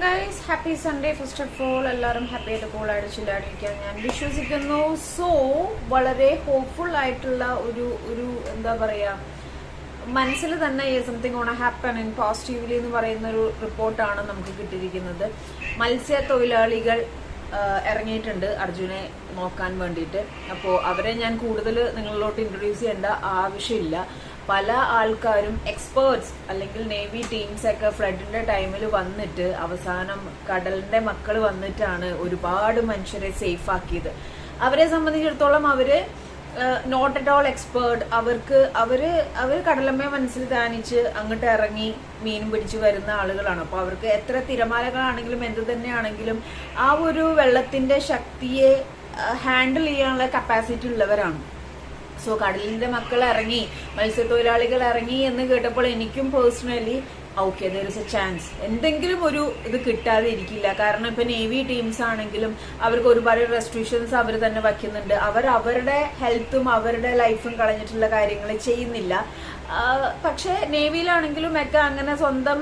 Guys, happy Sunday. First of all എല്ലാവരും happy ആയിട്ട് കൂളായിട്ട് ചില്ലാടിരിക്കാൻ ഞാൻ വിശ്വസിക്കുന്നു. സോ വളരെ ഹോപ്പ്ഫുൾ ആയിട്ടുള്ള ഒരു എന്താ പറയാ, മനസ്സിൽ തന്നെ something on happen in positively എന്ന് പറയുന്ന ഒരു റിപ്പോർട്ടാണ് നമുക്ക് കിട്ടിയിരിക്കുന്നത്. മത്സ്യത്തൊഴിലാളികൾ ഇറങ്ങിയിട്ടുണ്ട് അർജുനെ നോക്കാൻ വേണ്ടിയിട്ട്. അപ്പോൾ അവരെ ഞാൻ കൂടുതൽ നിങ്ങളിലോട്ട് ഇൻട്രൊഡ്യൂസ് ചെയ്യേണ്ട ആവശ്യമില്ല. പല ആൾക്കാരും എക്സ്പേർട്സ് അല്ലെങ്കിൽ നേവി ടീംസ് ഒക്കെ ഫ്ലഡിന്റെ ടൈമിൽ വന്നിട്ട് അവസാനം കടലിന്റെ മക്കൾ വന്നിട്ടാണ് ഒരുപാട് മനുഷ്യരെ സേഫ് ആക്കിയത്. അവരെ സംബന്ധിച്ചിടത്തോളം അവര് നോട്ട് അറ്റ് ഓൾ എക്സ്പേർട്ട്. അവര് കടലമ്മയെ മനസ്സിൽ ധ്യാനിച്ച് അങ്ങോട്ട് ഇറങ്ങി മീൻ പിടിച്ചു വരുന്ന ആളുകളാണ്. അപ്പൊ അവർക്ക് എത്ര തിരമാലകളാണെങ്കിലും എന്ത് തന്നെയാണെങ്കിലും ആ ഒരു വെള്ളത്തിന്റെ ശക്തിയെ ഹാൻഡിൽ ചെയ്യാനുള്ള കപ്പാസിറ്റി ഉള്ളവരാണ്. സോ കടലിന്റെ മക്കൾ ഇറങ്ങി, മത്സ്യത്തൊഴിലാളികൾ ഇറങ്ങി എന്ന് കേട്ടപ്പോൾ എനിക്കും personally okay, there is A chance, എന്തെങ്കിലും ഒരു ഇത് കിട്ടാതെ ഇരിക്കില്ല. കാരണം ഇപ്പൊ നേവി ടീംസ് ആണെങ്കിലും അവർക്ക് ഒരുപാട് റെസ്ട്രിക്ഷൻസ് അവർ തന്നെ വയ്ക്കുന്നുണ്ട്. അവരുടെ ഹെൽത്തും അവരുടെ ലൈഫും കളഞ്ഞിട്ടുള്ള കാര്യങ്ങൾ ചെയ്യുന്നില്ല. പക്ഷെ നേവിയിലാണെങ്കിലും ഒക്കെ അങ്ങനെ സ്വന്തം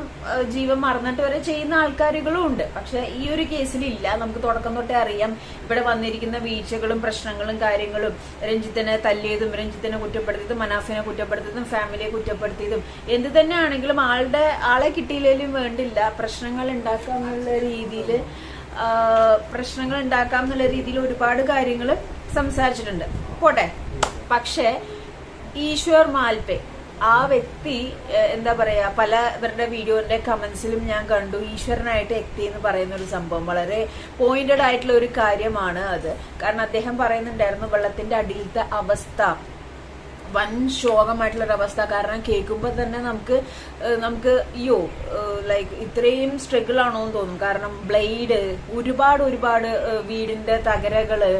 ജീവൻ മറന്നിട്ട് വരെ ചെയ്യുന്ന ആൾക്കാരുകളും ഉണ്ട്. പക്ഷെ ഈ ഒരു കേസിലില്ല. നമുക്ക് തുടക്കം തൊട്ടേ അറിയാം ഇവിടെ വന്നിരിക്കുന്ന വീഴ്ചകളും പ്രശ്നങ്ങളും കാര്യങ്ങളും. രഞ്ജിത്തിനെ തല്ലിയതും, രഞ്ജിത്തിനെ കുറ്റപ്പെടുത്തിയതും, മനാഫിനെ കുറ്റപ്പെടുത്തിയതും, ഫാമിലിയെ കുറ്റപ്പെടുത്തിയതും, എന്ത് തന്നെ ആണെങ്കിലും ആളെ കിട്ടിയില്ലേലും വേണ്ടില്ല പ്രശ്നങ്ങൾ ഉണ്ടാക്കാം എന്നുള്ള രീതിയിൽ ഒരുപാട് കാര്യങ്ങൾ സംസാരിച്ചിട്ടുണ്ട്. പോട്ടെ. പക്ഷെ ഈശ്വർ മാൽപേ ആ വ്യക്തി എന്താ പറയാ, ഇവരുടെ വീഡിയോന്റെ കമന്റ്സിലും ഞാൻ കണ്ടു ഈശ്വരനായിട്ട് എത്തി എന്ന് പറയുന്ന ഒരു സംഭവം. വളരെ പോയിന്റഡ് ആയിട്ടുള്ള ഒരു കാര്യമാണ് അത്. കാരണം അദ്ദേഹം പറയുന്നുണ്ടായിരുന്നു വെള്ളത്തിന്റെ അടിയിലത്തെ അവസ്ഥ വൻ ശോകമായിട്ടുള്ളൊരു അവസ്ഥ. കാരണം കേൾക്കുമ്പോൾ തന്നെ നമുക്ക് ലൈക്ക് ഇത്രയും സ്ട്രഗിൾ ആണോ എന്ന് തോന്നും. കാരണം ബ്ലേഡ്, ഒരുപാട് വീടിന്റെ തകരകള്,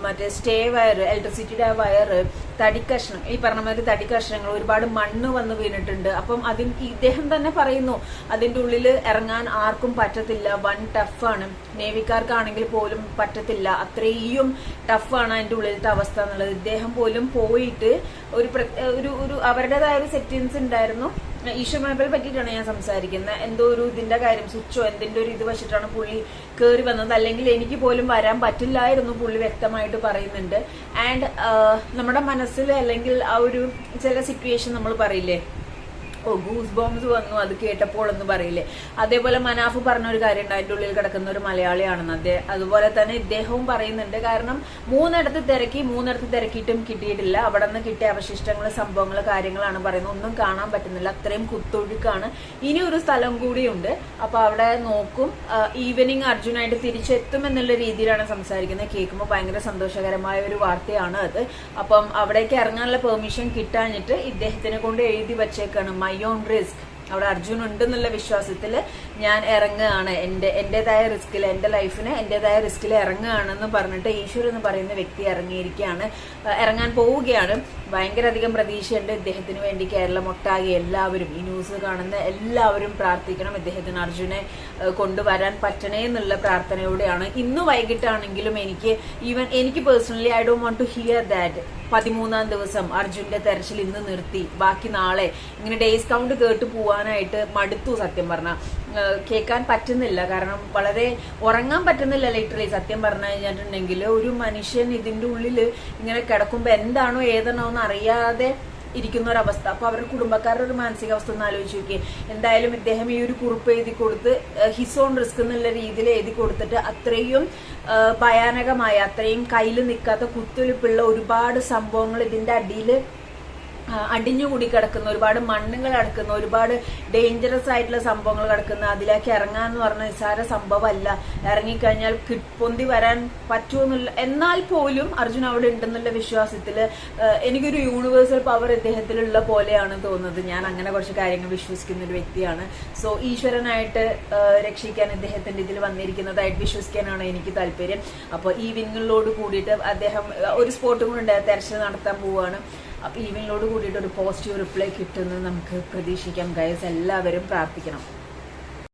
മറ്റേ സ്റ്റേ വയർ, ഇലക്ട്രിസിറ്റിയുടെ വയർ, തടിക്കഷ്ണം, ഈ പറഞ്ഞ മാതിരി തടിക്കഷ്ണങ്ങൾ, ഒരുപാട് മണ്ണ് വന്ന് വീണിട്ടുണ്ട്. അപ്പം ഇദ്ദേഹം തന്നെ പറയുന്നു അതിന്റെ ഉള്ളിൽ ഇറങ്ങാൻ ആർക്കും പറ്റത്തില്ല, വൻ ടഫാണ്. നേവിക്കാർക്കാണെങ്കിൽ പോലും പറ്റത്തില്ല, അത്രയും ടഫാണ് അതിന്റെ ഉള്ളിലത്തെ അവസ്ഥ എന്നുള്ളത്. ഇദ്ദേഹം പോലും പോയിട്ട് ഒരു അവരുടേതായ ഒരു സെറ്റിങ്സ് ഉണ്ടായിരുന്നു. ഈശ്വരനെ പറ്റിയിട്ടാണ് ഞാൻ സംസാരിക്കുന്നത്. എന്തോ ഒരു ഇതിന്റെ കാര്യം, സ്വിച്ചോ എന്തിന്റെ ഒരു ഇത് വെച്ചിട്ടാണ് പുള്ളി കയറി വന്നത്. അല്ലെങ്കിൽ എനിക്ക് പോലും വരാൻ പറ്റില്ലായിരുന്നു പുള്ളി വ്യക്തമായിട്ട് പറയുന്നുണ്ട്. ആൻഡ് നമ്മുടെ മനസ്സിൽ അല്ലെങ്കിൽ ആ ഒരു ചില സിറ്റുവേഷൻ നമ്മൾ പറയില്ലേ, ഗൂസ് ബോംസ് വന്നു അത് കേട്ടപ്പോൾ എന്ന് പറയില്ലേ, അതേപോലെ മനാഫ് പറഞ്ഞ ഒരു കാര്യം ഉണ്ട്, അതിന്റെ ഉള്ളിൽ കിടക്കുന്ന ഒരു മലയാളിയാണെന്ന്. അതുപോലെ തന്നെ ഇദ്ദേഹവും പറയുന്നുണ്ട്. കാരണം മൂന്നിടത്ത് തിരക്കിയിട്ടും കിട്ടിയിട്ടില്ല. അവിടെ നിന്ന് കിട്ടിയ അവശിഷ്ടങ്ങൾ, സംഭവങ്ങൾ, കാര്യങ്ങളാണ് പറയുന്നത്. ഒന്നും കാണാൻ പറ്റുന്നില്ല, അത്രയും കുത്തൊഴുക്കാണ്. ഇനി ഒരു സ്ഥലം കൂടിയുണ്ട്, അപ്പൊ അവിടെ നോക്കും. ഈവനിങ് അർജുനായിട്ട് തിരിച്ചെത്തും എന്നുള്ള രീതിയിലാണ് സംസാരിക്കുന്നത്. കേൾക്കുമ്പോൾ ഭയങ്കര സന്തോഷകരമായ ഒരു വാർത്തയാണ് അത്. അപ്പം അവിടേക്ക് ഇറങ്ങാനുള്ള പെർമിഷൻ കിട്ടാഞ്ഞിട്ട് ഇദ്ദേഹത്തിനെ കൊണ്ട് എഴുതി വച്ചേക്കാണ് മൈ ഓൺ റിസ്ക്. അവിടെ അർജുൻ ഉണ്ടെന്നുള്ള വിശ്വാസത്തിൽ ഞാൻ ഇറങ്ങുകയാണ്, എന്റേതായ റിസ്കിൽ, എന്റെ ലൈഫിന് എന്റേതായ റിസ്കിൽ ഇറങ്ങുകയാണെന്ന് പറഞ്ഞിട്ട് ഈശ്വർ എന്ന് പറയുന്ന വ്യക്തി ഇറങ്ങാൻ പോവുകയാണ്. ഭയങ്കര അധികം പ്രതീക്ഷയുണ്ട് ഇദ്ദേഹത്തിന് വേണ്ടി. കേരളം ഒട്ടാകെ എല്ലാവരും, ഈ ന്യൂസ് കാണുന്ന എല്ലാവരും പ്രാർത്ഥിക്കണം ഇദ്ദേഹത്തിന് അർജുനെ കൊണ്ടുവരാൻ പറ്റണേ എന്നുള്ള പ്രാർത്ഥനയോടെയാണ്. ഇന്ന് വൈകിട്ടാണെങ്കിലും എനിക്ക് personally I don't want to hear that 13ാം ദിവസം അർജുന്റെ തെരച്ചിൽ ഇന്ന് നിർത്തി, ബാക്കി നാളെ, ഇങ്ങനെ ഡേയ്സ് കൗണ്ട് കേട്ട് പോവാനായിട്ട് മടുത്തു. സത്യം പറഞ്ഞാൽ കേൾക്കാൻ പറ്റുന്നില്ല. കാരണം വളരെ ഉറങ്ങാൻ പറ്റുന്നില്ല ലിറ്ററലി. സത്യം പറഞ്ഞു കഴിഞ്ഞിട്ടുണ്ടെങ്കിൽ ഒരു മനുഷ്യൻ ഇതിന്റെ ഉള്ളിൽ ഇങ്ങനെ കിടക്കുമ്പോൾ എന്താണോ ഏതാണോ എന്ന് അറിയാതെ ഇരിക്കുന്ന ഒരവസ്ഥ. അപ്പൊ അവരുടെ കുടുംബക്കാരുടെ ഒരു മാനസികാവസ്ഥ ഒന്ന് ആലോചിച്ച് നോക്കിയേ. എന്തായാലും ഇദ്ദേഹം ഈ ഒരു കുറിപ്പ് എഴുതി കൊടുത്ത് ഹിസ് ഓൺ റിസ്ക് എന്നുള്ള രീതിയിൽ എഴുതി കൊടുത്തിട്ട് അത്രയും ഭയാനകമായ, അത്രയും കയ്യിൽ നിൽക്കാത്ത കുത്തൊലിപ്പുള്ള ഒരുപാട് സംഭവങ്ങൾ ഇതിന്റെ അടിയിൽ അടിഞ്ഞുകൂടി കിടക്കുന്ന, ഒരുപാട് മണ്ണുകൾ കിടക്കുന്ന, ഒരുപാട് ഡേഞ്ചറസ് ആയിട്ടുള്ള സംഭവങ്ങൾ കിടക്കുന്ന, അതിലേക്ക് ഇറങ്ങാന്ന് പറഞ്ഞ നിസ്സാര സംഭവമല്ല. ഇറങ്ങിക്കഴിഞ്ഞാൽ പൊന്തി വരാൻ പറ്റുമെന്നുള്ള, എന്നാൽ പോലും അർജുൻ അവിടെ ഉണ്ടെന്നുള്ള വിശ്വാസത്തില് എനിക്കൊരു യൂണിവേഴ്സൽ പവർ ഇദ്ദേഹത്തിലുള്ള പോലെയാണ് തോന്നുന്നത്. ഞാൻ അങ്ങനെ കുറച്ച് കാര്യങ്ങൾ വിശ്വസിക്കുന്ന ഒരു വ്യക്തിയാണ്. സോ ഈശ്വരനായിട്ട് രക്ഷിക്കാൻ ഇദ്ദേഹത്തിന്റെ ഇതിൽ വന്നിരിക്കുന്നതായിട്ട് വിശ്വസിക്കാനാണ് എനിക്ക് താല്പര്യം. അപ്പോൾ ഈവനിങ്ങിലോട് കൂടിയിട്ട് അദ്ദേഹം ഒരു സ്പോട്ടും കൂടെ തെരച്ചിൽ നടത്താൻ പോവുകയാണ്. അപ്പൊ ഈവനിങ്ങിലോട് കൂടിയിട്ട് ഒരു പോസിറ്റീവ് റിപ്ലൈ കിട്ടുമെന്ന് നമുക്ക് പ്രതീക്ഷിക്കാം. ഗൈസ്, എല്ലാവരും പ്രാർത്ഥിക്കണം.